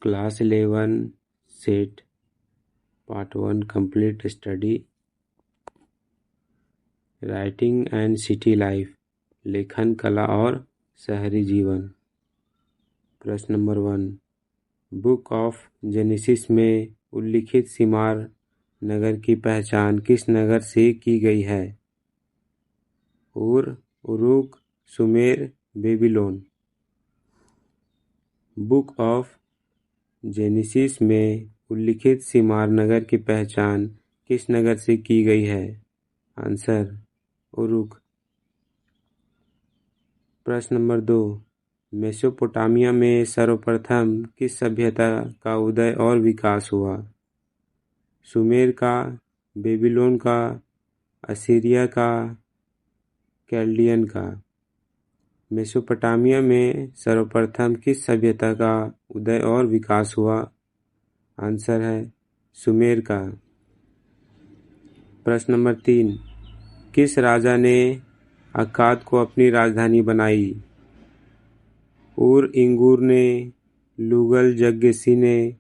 Class 11 set part 1 complete study writing and city life, लेखन कला और शहरी जीवन। प्रश्न नंबर 1, बुक ऑफ जेनेसिस में उल्लिखित शिमार नगर की पहचान किस नगर से की गई है? उर, Uruk, Sumer, Babylon. Book of genesis में उल्लिखित शिमार नगर की पहचान किस नगर से की गई है? Answer Uruk. प्रश्न नंबर 2, मेसोपोटामिया में सर्वप्रथम किस सभ्यता का उदय और विकास हुआ? सुमेर का, बेबीलोन का, असीरिया का, कैल्डियन का। मेसोपोटामिया में सर्वप्रथम किस सभ्यता का उदय और विकास हुआ? आंसर है सुमेर का। प्रश्न नंबर 3, किस राजा ने अक्काद को अपनी राजधानी बनाई? उर इंगूर ने, लुगल जग्गेसी ने,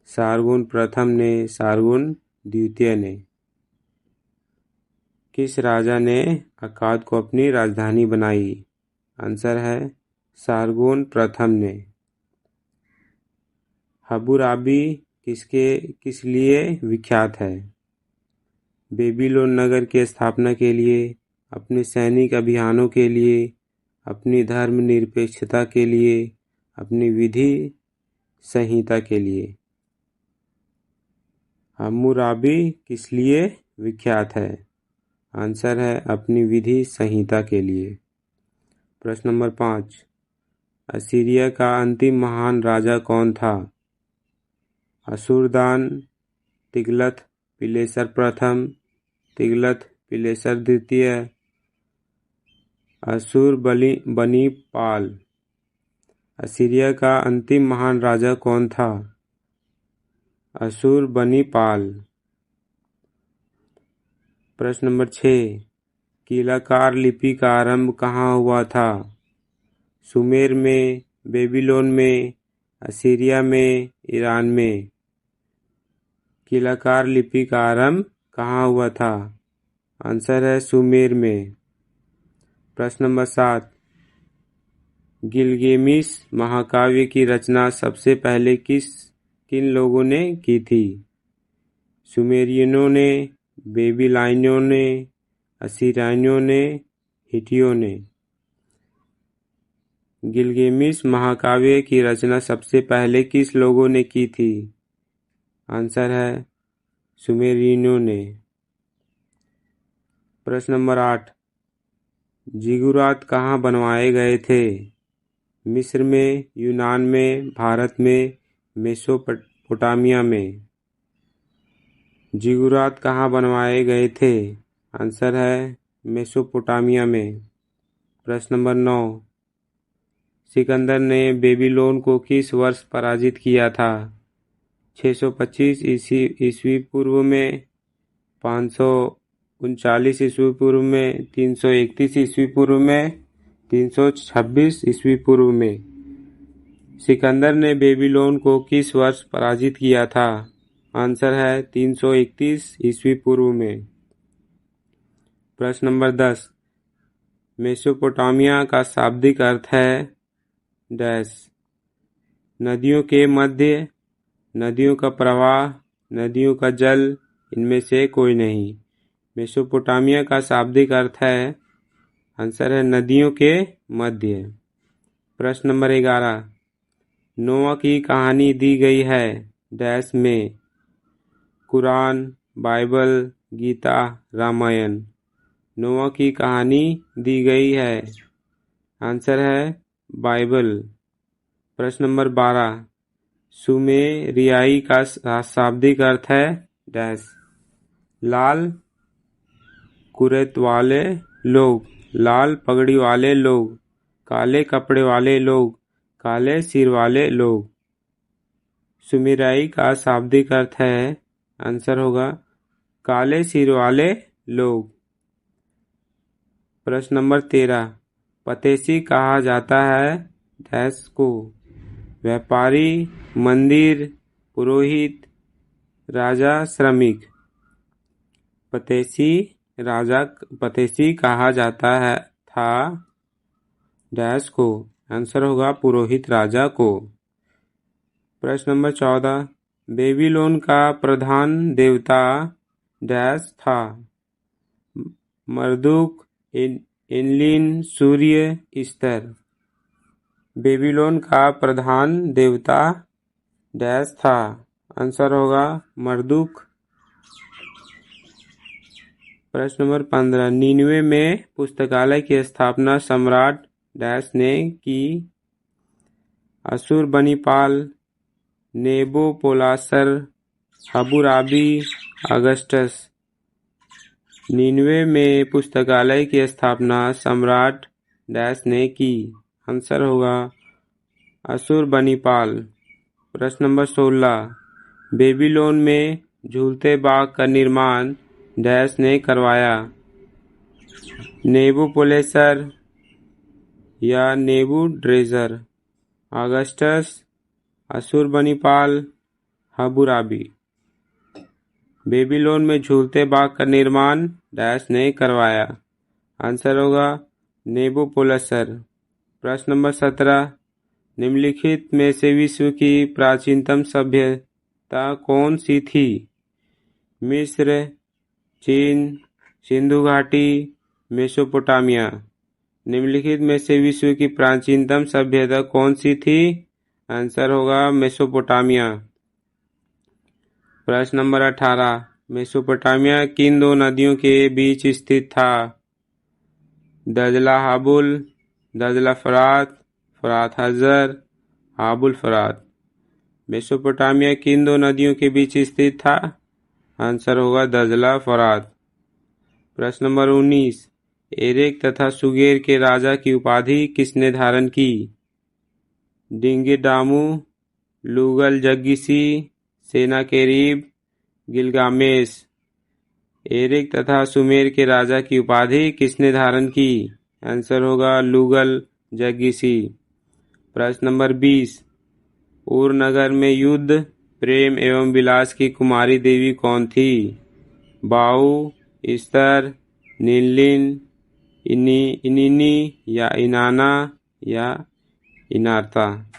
सारगोन प्रथम ने, सारगोन द्वितीय ने। किस राजा ने अक्काद को अपनी राजधानी बनाई? आंसर है सारगोन प्रथम ने। हम्मुराबी किस लिए विख्यात है? बेबीलोन नगर की स्थापना के लिए, अपने सैनिक अभियानों के लिए, अपनी धर्मनिरपेक्षता के लिए, अपनी विधि संहिता के लिए। हम्मुराबी किस लिए विख्यात है? आंसर है अपनी विधि संहिता के लिए। प्रश्न नंबर 5, असीरिया का अंतिम महान राजा कौन था? अशुरदान, तिग्लथ पिलेसर प्रथम, तिग्लथ पिलेसर द्वितीय, अशुरबनीपाल। असीरिया का अंतिम महान राजा कौन था? अशुरबनीपाल। प्रश्न नंबर 6, कीलाकार लिपि का आरंभ कहाँ हुआ था? सुमेर में, बेबीलोन में, असीरिया में, ईरान में। कीलाकार लिपि का आरंभ कहाँ हुआ था? आंसर है सुमेर में। प्रश्न नंबर 7, गिलगेमिस महाकाव्य की रचना सबसे पहले किन लोगों ने की थी? सुमेरियनों ने, बेबीलोनियों ने, असीरियनों ने, हिटियों ने। गिलगेमिस महाकाव्य की रचना सबसे पहले किस लोगों ने की थी? आंसर है सुमेरियनों ने। प्रश्न नंबर 8, जिगुरात कहाँ बनवाए गए थे? मिस्र में, यूनान में, भारत में, मेसोपोटामिया में। जिगुरात कहाँ बनवाए गए थे? आंसर है मेसोपोटामिया में। प्रश्न नंबर 9, सिकंदर ने बेबीलोन को किस वर्ष पराजित किया था? 625 ईस्वी पूर्व में, 539 ईस्वी पूर्व में, 331 ईस्वी पूर्व में, 326 ईस्वी पूर्व में। सिकंदर ने बेबीलोन को किस वर्ष पराजित किया था? आंसर है 331 ईस्वी पूर्व में। प्रश्न नंबर 10, मेसोपोटामिया का शाब्दिक अर्थ है डैश। नदियों के मध्य, नदियों का प्रवाह, नदियों का जल, इनमें से कोई नहीं। मेसोपोटामिया का शाब्दिक अर्थ है, आंसर है नदियों के मध्य। प्रश्न नंबर 11, नोआ की कहानी दी गई है डैश में? कुरान, बाइबल, गीता, रामायण। नोआ की कहानी दी गई है, आंसर है बाइबल। प्रश्न नंबर 12, सुमेरियाई का शाब्दिक अर्थ है डैश। लाल कुरैत वाले लोग, लाल पगड़ी वाले लोग, काले कपड़े वाले लोग, काले सिर वाले लोग। सुमेरियाई का शाब्दिक अर्थ है, आंसर होगा काले सिर वाले लोग। प्रश्न नंबर 13, पतेसी कहा जाता है डैश को? व्यापारी, मंदिर, पुरोहित, राजा, श्रमिक। पतेसी कहा जाता है था डैश को। आंसर होगा पुरोहित राजा को। प्रश्न नंबर 14, बेबीलोन का प्रधान देवता डैश था। मर्दुक, एनलिन, सूर्य, ईस्टर। बेबीलोन का प्रधान देवता डैश था। आंसर होगा मर्दुक। प्रश्न नंबर 15, निन्वे में पुस्तकालय की स्थापना सम्राट डैश ने की। अशुरबनीपाल, नेबोपोलासर, हम्मुराबी, अगस्टस। निन्वे में पुस्तकालय की स्थापना सम्राट डैश ने की। आंसर होगा अशुरबनीपाल। प्रश्न नंबर 16, बेबीलोन में झूलते बाग का निर्माण डैश ने करवाया। नेबूपुलेसर या नेबूड्रेजर, अगस्टस, अशुरबनीपाल, हम्मुराबी। बेबीलोन में झूलते बाग का निर्माण डैश ने करवाया। आंसर होगा नेबूपुलेसर। प्रश्न नंबर 17, निम्नलिखित में से विश्व की प्राचीनतम सभ्यता कौन सी थी। मिस्र, चीन, सिंधु घाटी, मेसोपोटामिया। निम्नलिखित में से विश्व की प्राचीनतम सभ्यता कौन सी थी। आंसर होगा मेसोपोटामिया। प्रश्न नंबर 18, मेसोपोटामिया किन दो नदियों के बीच स्थित था। दजला हाबुल, दजला फरात, फरात हजर, हाबुल फरात। मेसोपोटामिया किन दो नदियों के बीच स्थित था। आंसर होगा दजला फरात। प्रश्न नंबर 19, एरेक तथा सुगेर के राजा की उपाधि किसने धारण की। डिंगिडामू, लूगल जग्गिसी, सेनाकेरीब, गिलगामेश। एरेक तथा सुमेर के राजा की उपाधि किसने धारण की। आंसर होगा लूगल जग्गिसी। प्रश्न नंबर 20, उर नगर में युद्ध, प्रेम एवं विलास की कुमारी देवी कौन थी। बाऊ, इस्तर, नीलिन, इनिनी या इनाना या इनारता।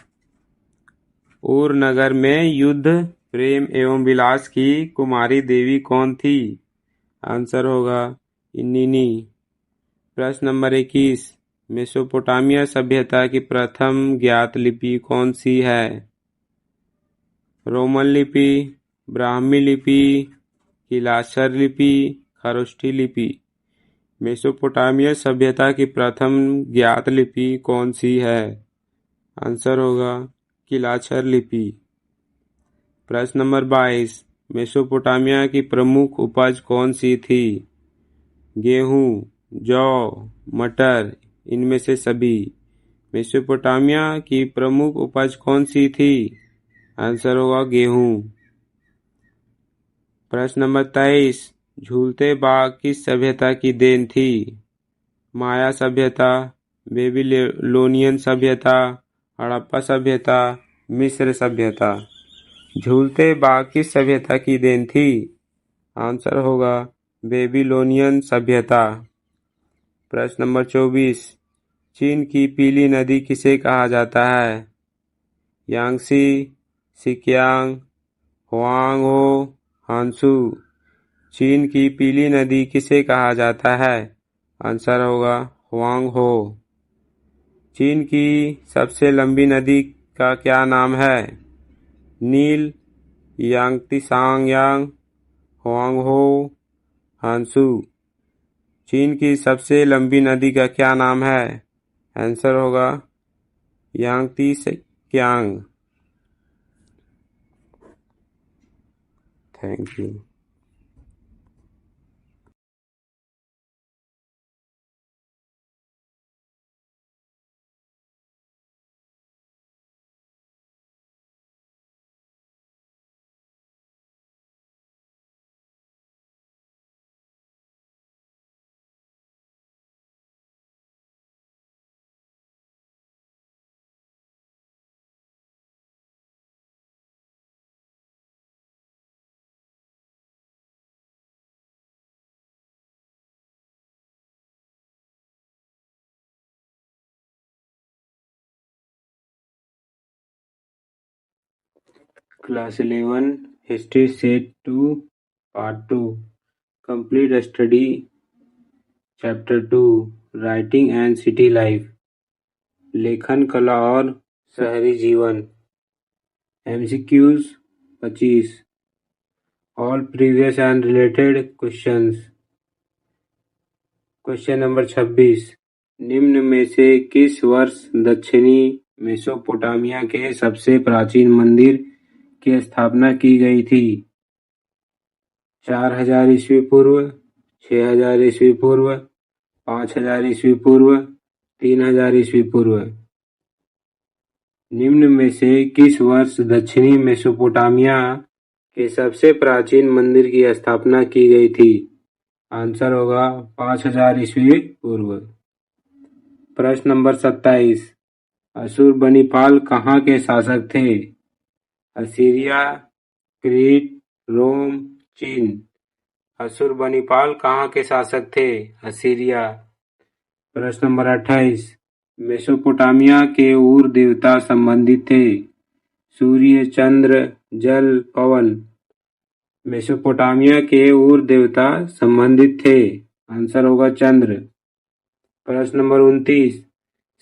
उर नगर में युद्ध, प्रेम एवं विलास की कुमारी देवी कौन थी। आंसर होगा इनिनी। प्रश्न नंबर 21, मेसोपोटामिया सभ्यता की प्रथम ज्ञात लिपि कौन सी है। रोमन लिपि, ब्राह्मी लिपि, किलाशर लिपि, खरोष्ठी लिपि। मेसोपोटामिया सभ्यता की प्रथम ज्ञात लिपि कौन सी है। आंसर होगा किलाशर लिपि। प्रश्न नंबर 22, मेसोपोटामिया की प्रमुख उपज कौन सी थी। गेहूं, जौ, मटर, इनमें से सभी। मेसोपोटामिया की प्रमुख उपज कौन सी थी। आंसर होगा गेहूं। प्रश्न नंबर 23, झूलते बाग किस सभ्यता की देन थी। माया सभ्यता, बेबीलोनियन सभ्यता, हड़प्पा सभ्यता, मिस्र सभ्यता। झूलते बाग किस सभ्यता की देन थी। आंसर होगा बेबीलोनियन सभ्यता। प्रश्न नंबर 24, चीन की पीली नदी किसे कहा जाता है। Yangtze, Sikiang, Huangho, Hansu. चीन की पीली नदी किसे कहा जाता है। आंसर होगा हुआंगहो। चीन की सबसे लंबी नदी का क्या नाम है। नील, यांगत्सांग, हुआंगहो, हांसू। चीन की सबसे लंबी नदी का क्या नाम है। आंसर होगा यांगत्सांग। Thank you. Class 11 History Set 2 Part 2 Complete Study Chapter 2 Writing and City Life लेखन कला और शहरी जीवन MCQs 25 All previous and related questions question number 26 निम्न में से किस वर्ष दक्षिणी मेसोपोटामिया के सबसे प्राचीन मंदिर की स्थापना की गई थी? 4000 ईस्वी पूर्व, 6000 ईस्वी पूर्व, 5000 ईस्वी पूर्व, 3000 ईस्वी पूर्व। निम्न में से किस वर्ष दक्षिणी मेसोपोटामिया के सबसे प्राचीन मंदिर की स्थापना की गई थी? आंसर होगा 5000 ईस्वी पूर्व। प्रश्न नंबर 27 अशुरबनिपाल कहाँ के शासक थे? असीरिया, क्रीट, रोम, चीन। अशुरबनिपाल कहाँ के शासक थे? असीरिया। प्रश्न नंबर 28 मेसोपोटामिया के उर देवता संबंधित थे? सूर्य, चंद्र, जल, पवन। मेसोपोटामिया के उर देवता संबंधित थे? आंसर होगा चंद्र। प्रश्न नंबर 29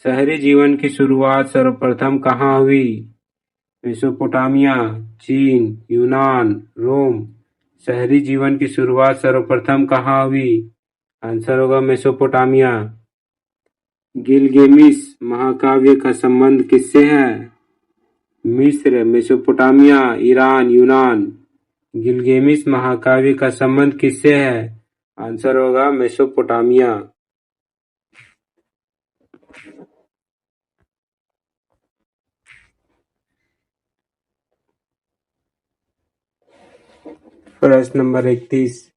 शहरी जीवन की शुरुआत सर्वप्रथम कहाँ हुई? मेसोपोटामिया, चीन, यूनान, रोम। शहरी जीवन की शुरुआत सर्वप्रथम कहाँ हुई? आंसर होगा मेसोपोटामिया। गिलगेमिस महाकाव्य का संबंध किससे है? मिस्र, मेसोपोटामिया, ईरान, यूनान। गिलगेमिस महाकाव्य का संबंध किससे है? आंसर होगा मेसोपोटामिया। प्रश्न नंबर 31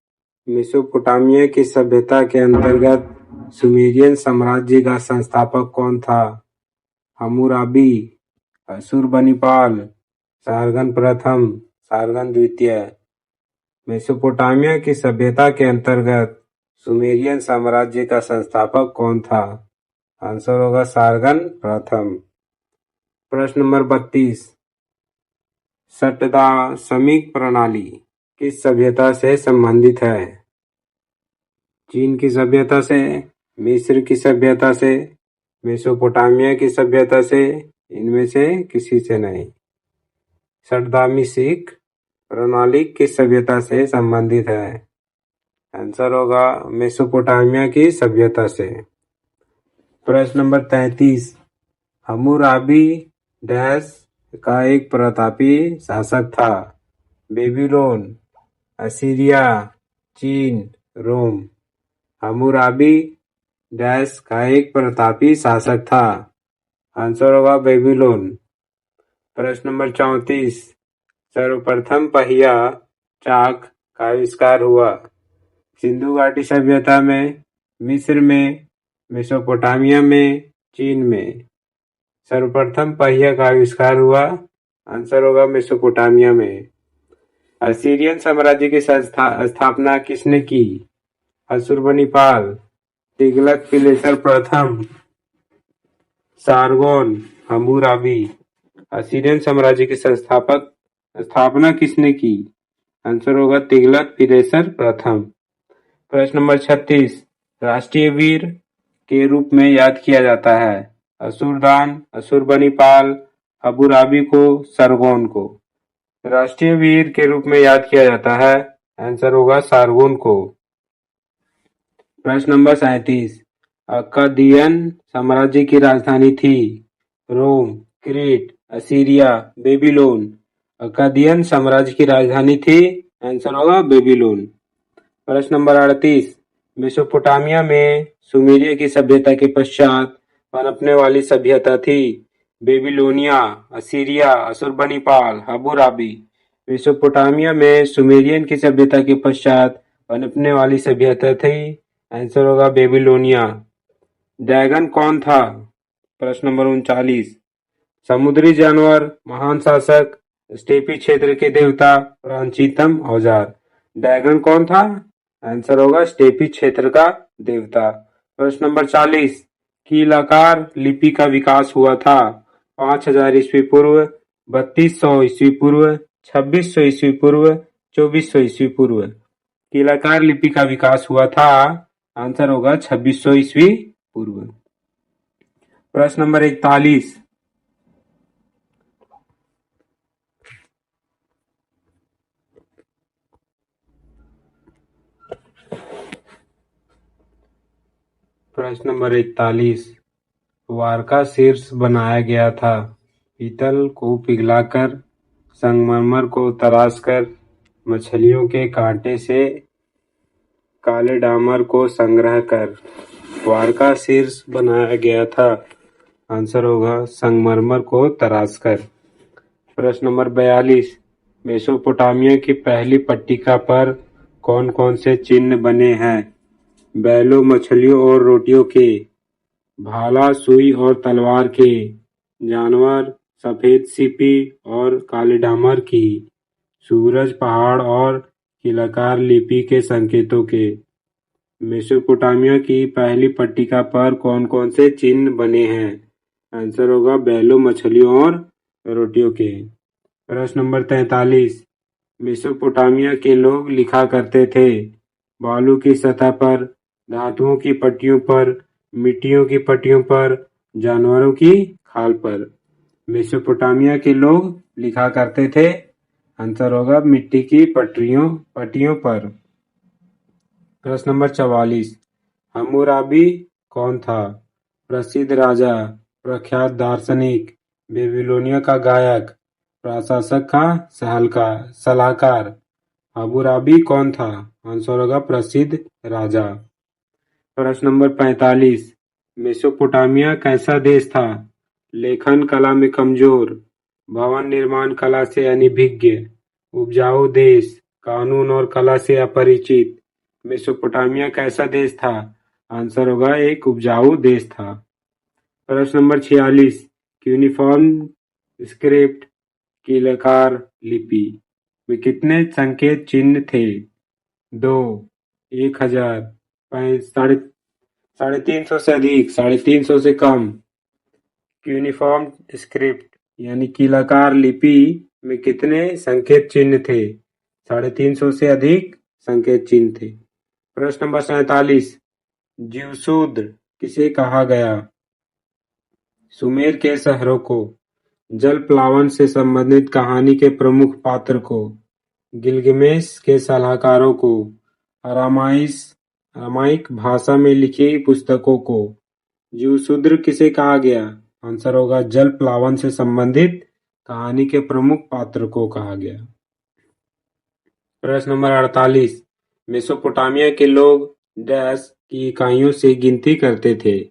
मेसोपोटामिया की सभ्यता के अंतर्गत सुमेरियन साम्राज्य का संस्थापक कौन था? हम्मुराबी, अशुरबनिपाल, सारगन प्रथम, सारगन द्वितीय। मेसोपोटामिया की सभ्यता के अंतर्गत सुमेरियन साम्राज्य का संस्थापक कौन था? आंसर होगा सारगन प्रथम। प्रश्न नंबर 32 सटदासमिक प्रणाली किस सभ्यता से संबंधित है? चीन की सभ्यता से, मिस्र की सभ्यता से, मेसोपोटामिया की सभ्यता से, इनमें से किसी से नहीं। सटदामिसिक प्रणाली किस सभ्यता से संबंधित है? आंसर होगा मेसोपोटामिया की सभ्यता से। प्रश्न नंबर 33 हम्मुराबी डैश का एक प्रतापी शासक था? बेबीलोन, असीरिया, चीन, रोम। हम्मुराबी डैश का एक प्रतापी शासक था? आंसर होगा बेबीलोन। प्रश्न नंबर 34 सर्वप्रथम पहिया चाक का आविष्कार हुआ? सिंधु घाटी सभ्यता में, मिस्र में, मेसोपोटामिया में, चीन में। सर्वप्रथम पहिया का आविष्कार हुआ? आंसर होगा मेसोपोटामिया में। असीरियन साम्राज्य की स्थापना किसने की? अशुरबनिपाल, तिग्लत-पिलेसर प्रथम, सारगोन, हम्मुराबी। असीरियन साम्राज्य की स्थापना किसने की? आंसर होगा तिग्लत-पिलेसर प्रथम। प्रश्न नंबर 36 राष्ट्रीय वीर के रूप में याद किया जाता है? अशुरदान, अशुरबनिपाल, हम्मुराबी को, सारगोन को। राष्ट्रीय वीर के रूप में याद किया जाता है? आंसर होगा सारगोन को। प्रश्न नंबर 37 अक्कादियन साम्राज्य की राजधानी थी? रोम, क्रीट, असीरिया, बेबीलोन। अक्कादियन साम्राज्य की राजधानी थी? आंसर होगा बेबीलोन। प्रश्न नंबर 38 मेसोपोटामिया में सुमेरिया की सभ्यता के पश्चात पनपने वाली सभ्यता थी? Babylonia, Assyria, Ashurbanipal, Hammurabi. Mesopotamia में सुमेरियन की सभ्यता के पश्चात पनपने वाली सभ्यता थी? आंसर होगा बेबीलोनिया। ड्रैगन कौन था? प्रश्न नंबर 39 समुद्री जानवर, महान शासक, स्टेपी क्षेत्र के देवता, प्राचीनतम औजार। ड्रैगन कौन था? आंसर होगा स्टेपी क्षेत्र का देवता। प्रश्न नंबर 40 कीलाकार लिपि का विकास हुआ था? 5000 ईस्वी पूर्व, 3200 ईस्वी पूर्व, 2600 ईस्वी पूर्व, 2400 ईस्वी पूर्व। कीलाकार लिपि का विकास हुआ था, आंसर होगा 2600 ईस्वी पूर्व। प्रश्न नंबर 41, प्रश्न नंबर 41, वार का शीर्ष बनाया गया था। पीतल को पिघलाकर, संगमरमर को तराशकर, मछलियों के कांटे से काले डामर को संग्रह कर वार का शीर्ष बनाया गया था। आंसर होगा संगमरमर को तराशकर। प्रश्न नंबर 42, मेसोपोटामिया की पहली पट्टिका पर कौन कौन से चिन्ह बने हैं? बैलों, मछलियों और रोटियों के, भाला, सुई और तलवार के, जानवर, सफेद सीपी और काले डामर की, सूरज, पहाड़ और कीलाकार लिपि के संकेतों के। मेसोपोटामिया की पहली पट्टिका पर कौन कौन से चिन्ह बने हैं? आंसर होगा बैलों, मछलियों और रोटियों के। प्रश्न नंबर 43, मेसोपोटामिया के लोग लिखा करते थे। बालू की सतह पर, धातुओं की पट्टियों पर, मिट्टियों की पट्टियों पर, जानवरों की खाल पर। मेसोपोटामिया के लोग लिखा करते थे, आंसर होगा मिट्टी की पट्टियों पर। प्रश्न नंबर 44, हम्मुराबी कौन था? प्रसिद्ध राजा, प्रख्यात दार्शनिक, बेबीलोनिया का गायक, प्रशासक का सलाहकार। हम्मुराबी कौन था? आंसर होगा प्रसिद्ध राजा। प्रश्न नंबर 45, मेसोपोटामिया कैसा देश था? लेखन कला में कमजोर, भवन निर्माण कला से अनभिज्ञ, उपजाऊ देश, कानून और कला से अपरिचित। मेसोपोटामिया कैसा देश था? आंसर होगा एक उपजाऊ देश था। प्रश्न नंबर 46, यूनिफॉर्म स्क्रिप्ट कीलाकार लिपि में कितने संकेत चिन्ह थे? 2, 1000, 350 से अधिक, 350 से कम। यूनिफॉर्म स्क्रिप्ट यानी कीलाकार लिपि में कितने संकेत चिन्ह थे? 350 से अधिक संकेत चिन्ह थे। प्रश्न नंबर 47, जीवशूद्र किसे कहा गया? सुमेर के शहरों को, जल प्लावन से संबंधित कहानी के प्रमुख पात्र को, गिलगमेश के सलाहकारों को, अरामाइक भाषा में लिखी पुस्तकों को। जीवशूद्र किसे कहा गया? आंसर होगा जल प्लावन से संबंधित कहानी के प्रमुख पात्र को कहा गया। प्रश्न नंबर 48, मेसोपोटामिया के लोग डैश की इकाइयों से गिनती करते थे?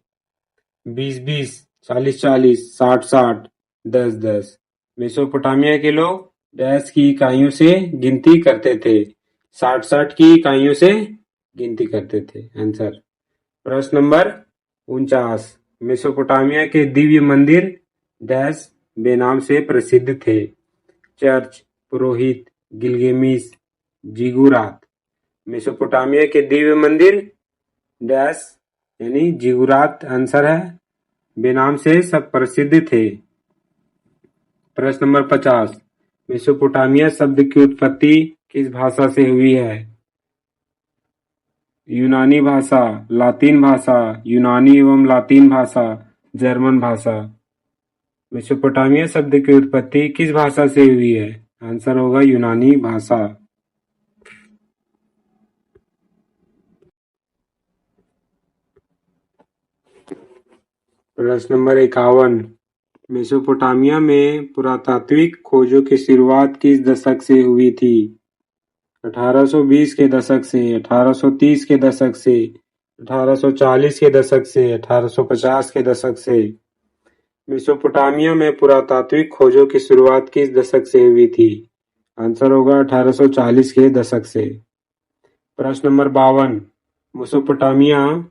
20-20, 40-40, 60-60, 10-10। मेसोपोटामिया के लोग डैश की इकाइयों से गिनती करते थे? 60-60 की इकाइयों से गिनती करते थे। आंसर। प्रश्न नंबर 49, मेसोपोटामिया के दिव्य मंदिर डैश बेनाम से प्रसिद्ध थे? चर्च, पुरोहित, गिलगेमिस, जिगुरात। मेसोपोटामिया के दिव्य मंदिर डैश यानी जिगुरात आंसर है, बेनाम से सब प्रसिद्ध थे। प्रश्न नंबर 50, मेसोपोटामिया शब्द की उत्पत्ति किस भाषा से हुई है? यूनानी भाषा, लातीन भाषा, यूनानी एवं लातीन भाषा, जर्मन भाषा। मेसोपोटामिया शब्द की उत्पत्ति किस भाषा से हुई है? आंसर होगा यूनानी भाषा। प्रश्न नंबर 51, मेसोपोटामिया में पुरातात्विक खोजों की शुरुआत किस दशक से हुई थी? 1820 के दशक से, 1830 के दशक से, 1840 के दशक से, 1850 के दशक से। मेसोपोटामिया में पुरातात्विक खोजों की शुरुआत किस दशक से हुई थी? आंसर होगा 1840 के दशक से। प्रश्न नंबर 52, मेसोपोटामिया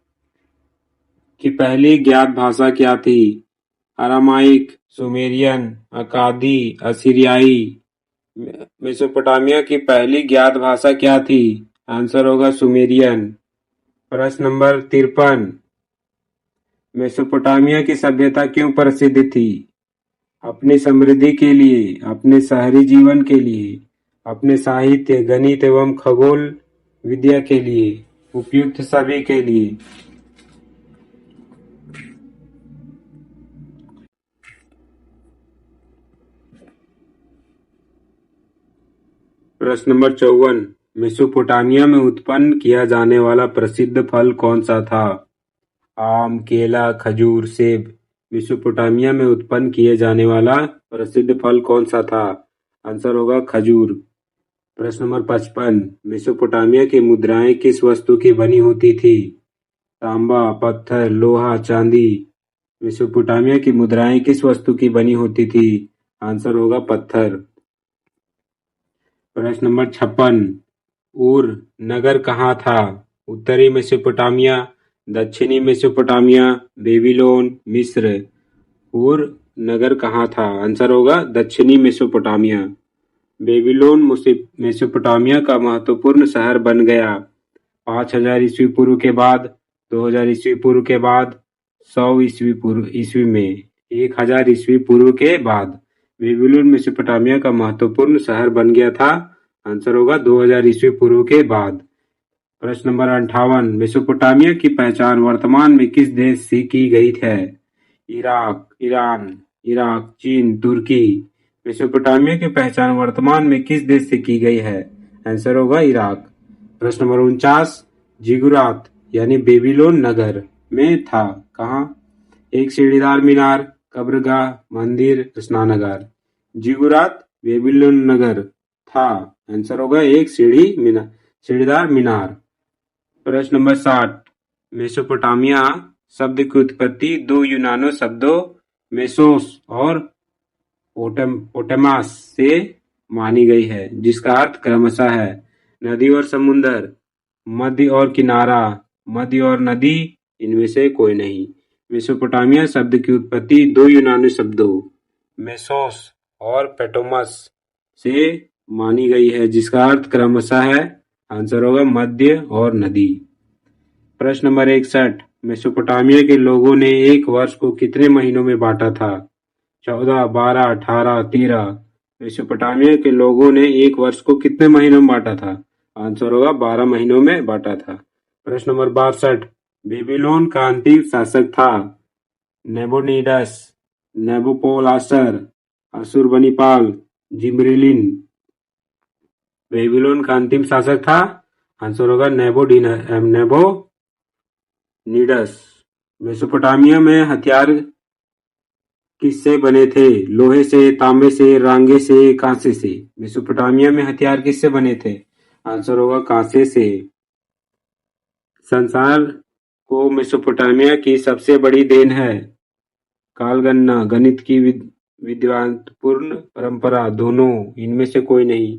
की पहली ज्ञात भाषा क्या थी? अरामाइक, सुमेरियन, अकादी, असीरियाई। मेसोपोटामिया की पहली ज्ञात भाषा क्या थी? आंसर होगा सुमेरियन। प्रश्न नंबर 53, मेसोपोटामिया की सभ्यता क्यों प्रसिद्ध थी? अपनी समृद्धि के लिए, अपने शहरी जीवन के लिए, अपने साहित्य, गणित एवं खगोल विद्या के लिए, उपयुक्त सभी के लिए। प्रश्न नंबर 54, मेसोपोटामिया में उत्पन्न किया जाने वाला प्रसिद्ध फल कौन सा था? आम, केला, खजूर, सेब। मेसोपोटामिया में उत्पन्न किए जाने वाला प्रसिद्ध फल कौन सा था? आंसर होगा खजूर। प्रश्न नंबर 55, मेसोपोटामिया की मुद्राएं किस वस्तु की बनी होती थी? तांबा, पत्थर, लोहा, चांदी। मेसोपोटामिया की मुद्राएं किस वस्तु की बनी होती थी? आंसर होगा पत्थर। प्रश्न नंबर 56, ऊर नगर कहाँ था? उत्तरी मेसोपोटामिया, दक्षिणी मेसोपोटामिया, बेबीलोन, मिस्र। ऊर नगर कहाँ था? आंसर होगा दक्षिणी मेसोपोटामिया। बेबीलोन मेसोपोटामिया का महत्वपूर्ण शहर बन गया। 5000 ईस्वी पूर्व के बाद, 2000 ईस्वी पूर्व के बाद, 100 ईस्वी में, 1000 ईस्वी पूर्व के बाद बेबीलोन मेसोपोटामिया का महत्वपूर्ण शहर बन गया था। आंसर होगा 2000 ईस्वी पूर्व के बाद। प्रश्न नंबर 58, मेसोपोटामिया की पहचान वर्तमान में किस देश से की गई है? इराक, ईरान, इराक, चीन, तुर्की। मेसोपोटामिया की पहचान वर्तमान में किस देश से की गई है? आंसर होगा इराक। प्रश्न नंबर 49, जिगुरात यानी बेबीलोन नगर में था कहाँ? एक सीढ़ीदार मीनार, कब्रगाह, मंदिर, स्नानागार। जिगुरात बेबीलोन नगर था। आंसर होगा एक सीढ़ीदार मीनार। प्रश्न नंबर 60, मेसोपोटामिया शब्द की उत्पत्ति दो यूनानो शब्दों मेसोस और पोटेमास से मानी गई है, जिसका अर्थ क्रमशः है नदी और समुद्र, मध्य और किनारा, मध्य और नदी, इनमें से कोई नहीं। मेसोपोटामिया शब्द की उत्पत्ति दो यूनानी शब्दों मेसोस और पोटेमास से मानी गई है, जिसका अर्थ क्रमशः है। आंसर होगा मध्य और नदी। प्रश्न नंबर 61, मेसोपोटामिया के लोगों ने एक वर्ष को कितने महीनों में बांटा था? 14, 12, 18, 13। मेसोपोटामिया के लोगों ने एक वर्ष को कितने महीनों में बांटा था? आंसर होगा 12 महीनों में बांटा था। प्रश्न नंबर 62, बेबीलोन का अंतिम शासक था? नेबोनिडस, नेबुकोडनेस्सर, अशुरबनिपाल, जिम्रिलिन। बेबीलोन का अंतिम शासक था? आंसर होगा नेबोनिडस। मेसोपोटामिया में हथियार किससे बने थे? लोहे से, तांबे से, रांगे से, कांसे से। मेसोपोटामिया में हथियार किससे बने थे? आंसर होगा कांसे से। संसार को मेसोपोटामिया की सबसे बड़ी देन है कालगणना, गणित की विद्वतापूर्ण परंपरा, दोनों, इनमें से कोई नहीं।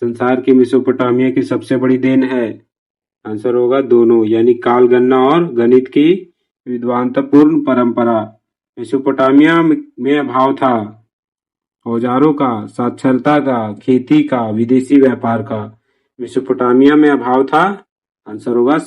संसार की मेसोपोटामिया की सबसे बड़ी देन है, आंसर होगा दोनों, यानी कालगणना और गणित की विद्वतापूर्ण परंपरा। मेसोपोटामिया में अभाव था औजारों का, साक्षरता का, खेती का, विदेशी व्यापार का। मेसोपोटामिया में अभाव था, आंसर होगा